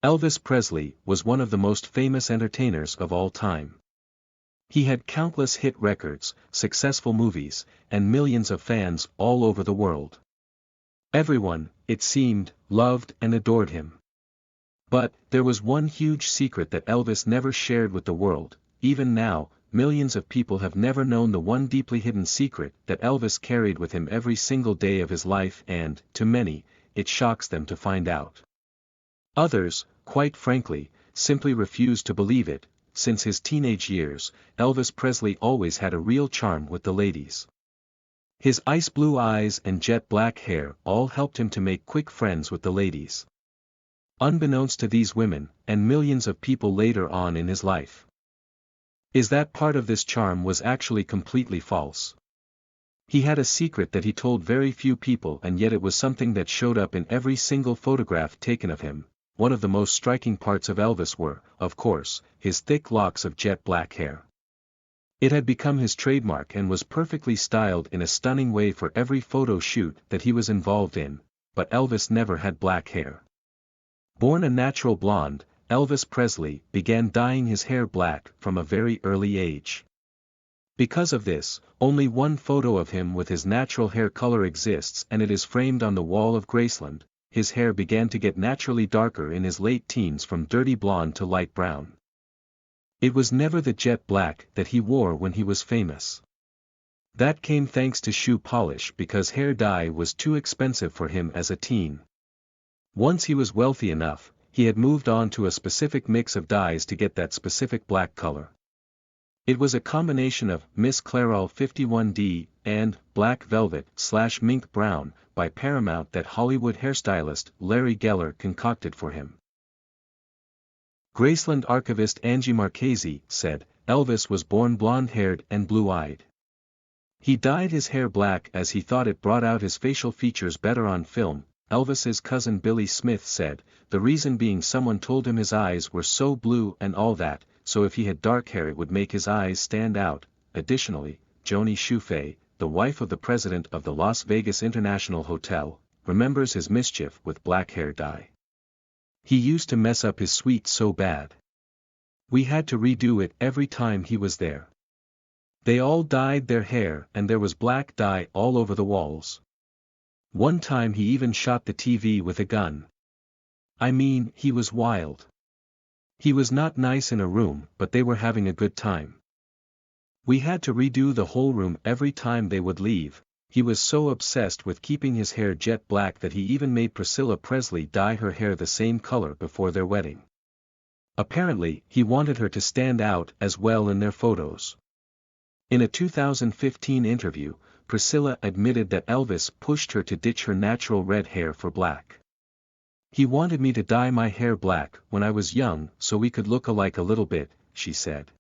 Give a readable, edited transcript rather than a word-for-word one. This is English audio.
Elvis Presley was one of the most famous entertainers of all time. He had countless hit records, successful movies, and millions of fans all over the world. Everyone, it seemed, loved and adored him. But, there was one huge secret that Elvis never shared with the world. Even now, millions of people have never known the one deeply hidden secret that Elvis carried with him every single day of his life, and, to many, it shocks them to find out. Others, quite frankly, simply refuse to believe it. Since his teenage years, Elvis Presley always had a real charm with the ladies. His ice blue eyes and jet black hair all helped him to make quick friends with the ladies. Unbeknownst to these women, and millions of people later on in his life, is that part of this charm was actually completely false. He had a secret that he told very few people, and yet it was something that showed up in every single photograph taken of him. One of the most striking parts of Elvis were, of course, his thick locks of jet black hair. It had become his trademark and was perfectly styled in a stunning way for every photo shoot that he was involved in, but Elvis never had black hair. Born a natural blonde, Elvis Presley began dyeing his hair black from a very early age. Because of this, only one photo of him with his natural hair color exists, and it is framed on the wall of Graceland. His hair began to get naturally darker in his late teens from dirty blonde to light brown. It was never the jet black that he wore when he was famous. That came thanks to shoe polish, because hair dye was too expensive for him as a teen. Once he was wealthy enough, he had moved on to a specific mix of dyes to get that specific black color. It was a combination of Miss Clairol 51D and Black Velvet/Mink Brown by Paramount that Hollywood hairstylist Larry Geller concocted for him. Graceland archivist Angie Marchese said, Elvis was born blonde-haired and blue-eyed. He dyed his hair black as he thought it brought out his facial features better on film. Elvis's cousin Billy Smith said, the reason being someone told him his eyes were so blue and all that, so if he had dark hair it would make his eyes stand out. Additionally, Joni Shufay, the wife of the president of the Las Vegas International Hotel, remembers his mischief with black hair dye. He used to mess up his suite so bad. We had to redo it every time he was there. They all dyed their hair and there was black dye all over the walls. One time he even shot the TV with a gun. I mean, he was wild. He was not nice in a room, but they were having a good time. We had to redo the whole room every time they would leave. He was so obsessed with keeping his hair jet black that he even made Priscilla Presley dye her hair the same color before their wedding. Apparently, he wanted her to stand out as well in their photos. In a 2015 interview, Priscilla admitted that Elvis pushed her to ditch her natural red hair for black. He wanted me to dye my hair black when I was young so we could look alike a little bit, she said.